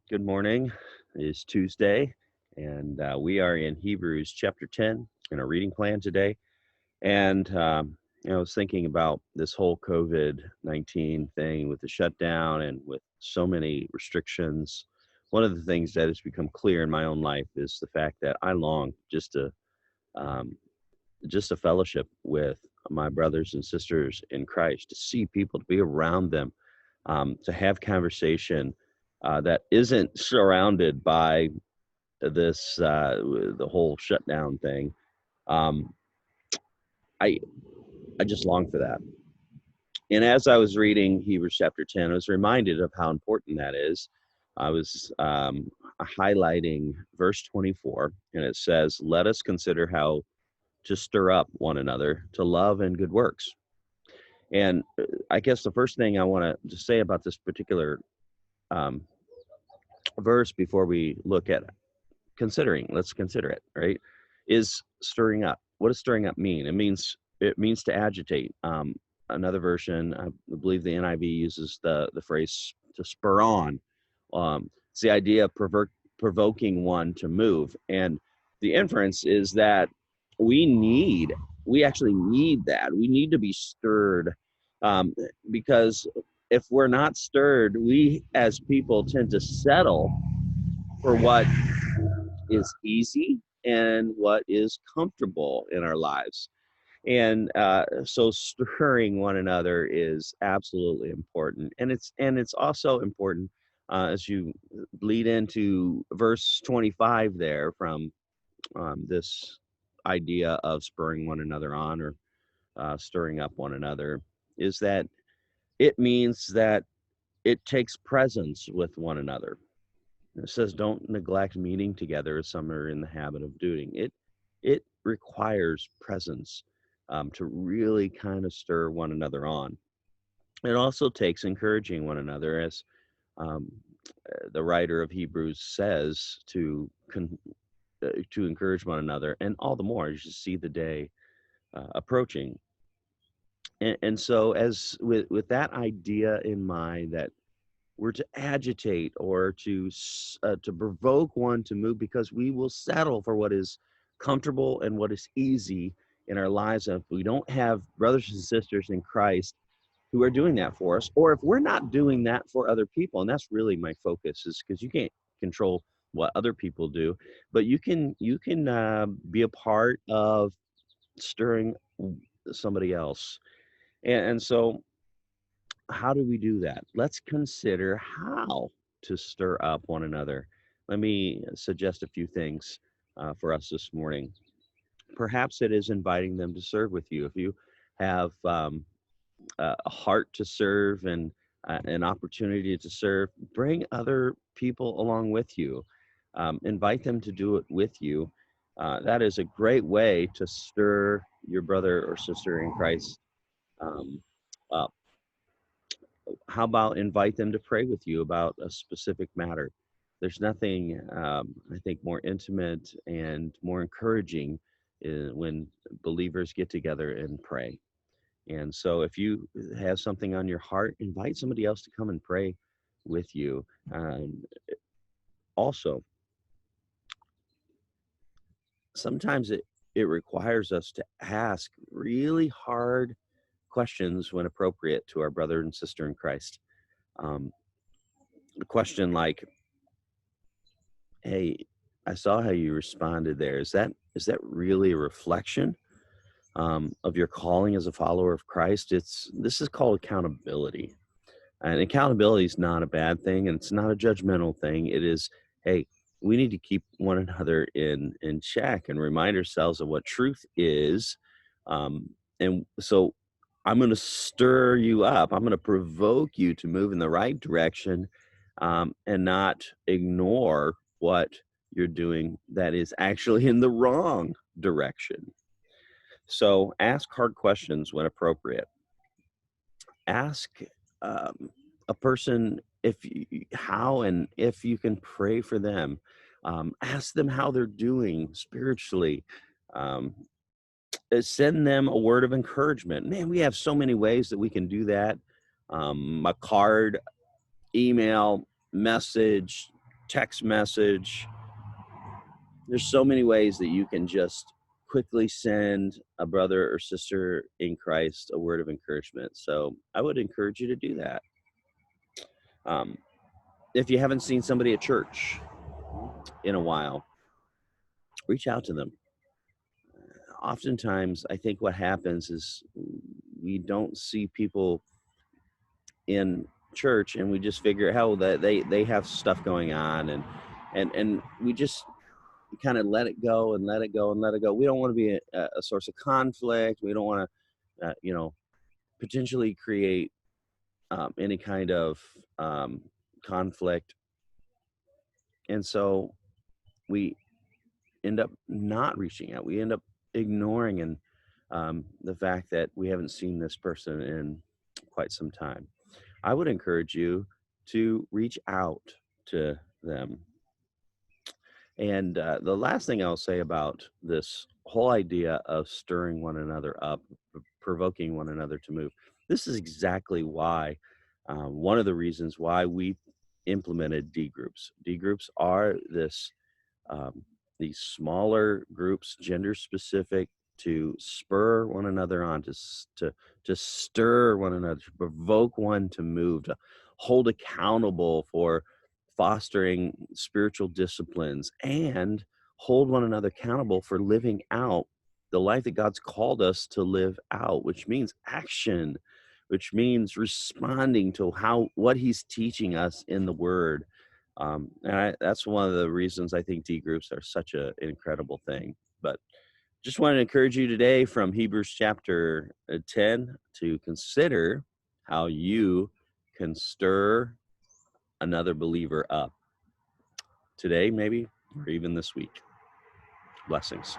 Good morning. It is Tuesday, and we are in Hebrews chapter 10 in our reading plan today. And I was thinking about this whole COVID-19 thing with the shutdown and with so many restrictions. One of the things that has become clear in my own life is the fact that I long um, just a fellowship with my brothers and sisters in Christ, to see people, to be around them, to have conversation that isn't surrounded by the whole shutdown thing. Um, I I just long for that. And as I was reading Hebrews chapter 10, I was reminded of how important that is. I was highlighting verse 24, and it says, "Let us consider how to stir up one another to love and good works." And I guess the first thing I want to say about this particular um, verse before we look at let's consider it, right? Is stirring up. What does stirring up mean? It means to agitate. Another version, I believe the NIV uses the phrase to spur on. It's the idea of provoking one to move, and the inference is that we need we actually need that. We need to be stirred, um, because if we're not stirred, we as people tend to settle for what is easy and what is comfortable in our lives. And so stirring one another is absolutely important, and it's also important as you lead into verse 25 there from this idea of spurring one another on, or stirring up one another, is that it means that it takes presence with one another. It says, "Don't neglect meeting together as some are in the habit of doing." It requires presence to really kind of stir one another on. It also takes encouraging one another, as um, the writer of Hebrews says, to encourage one another, and all the more as you see the day approaching. And so, as with that idea in mind, that we're to agitate or to provoke one to move, because we will settle for what is comfortable and what is easy in our lives if we don't have brothers and sisters in Christ who are doing that for us, or if we're not doing that for other people. And that's really my focus, is because you can't control what other people do, but you can be a part of stirring somebody else. And so, how do we do that? Let's consider how to stir up one another. Let me suggest a few things for us this morning. Perhaps it is inviting them to serve with you. If you have a heart to serve and an opportunity to serve, bring other people along with you. Invite them to do it with you. That is a great way to stir your brother or sister in Christ um, up. How about invite them to pray with you about a specific matter? There's nothing, I think, more intimate and more encouraging when believers get together and pray. And so, if you have something on your heart, invite somebody else to come and pray with you. Also, sometimes it requires us to ask really hard questions when appropriate to our brother and sister in Christ. Um, a question like, "Hey, I saw how you responded there. Is that really a reflection of your calling as a follower of Christ?" This is called accountability, and accountability is not a bad thing, and it's not a judgmental thing. It is, hey, we need to keep one another in check and remind ourselves of what truth is, and so I'm going to stir you up. I'm going to provoke you to move in the right direction, and not ignore what you're doing that is actually in the wrong direction. So ask hard questions when appropriate. Ask um, a person how and if you can pray for them. Ask them how they're doing spiritually. Um, Send them a word of encouragement. Man, we have so many ways that we can do that. A card, email, message, text message. There's so many ways that you can just quickly send a brother or sister in Christ a word of encouragement. So I would encourage you to do that. If you haven't seen somebody at church in a while, reach out to them. Oftentimes, I think what happens is we don't see people in church, and we just figure, hell, that they have stuff going on, and we just kind of let it go and let it go and let it go. We don't want to be a source of conflict. We don't want to, potentially create any kind of conflict, and so we end up not reaching out. We end up ignoring and the fact that we haven't seen this person in quite some time. I would encourage you to reach out to them. And the last thing I'll say about this whole idea of stirring one another up, provoking one another to move, this is exactly why, one of the reasons why we implemented D groups. D groups are these smaller groups, gender specific, to spur one another on, to stir one another, to provoke one to move, to hold accountable for fostering spiritual disciplines, and hold one another accountable for living out the life that God's called us to live out, which means action, which means responding to what He's teaching us in the Word. That's one of the reasons I think D groups are such an incredible thing. But just wanted to encourage you today from Hebrews chapter 10 to consider how you can stir another believer up today, maybe, or even this week. Blessings.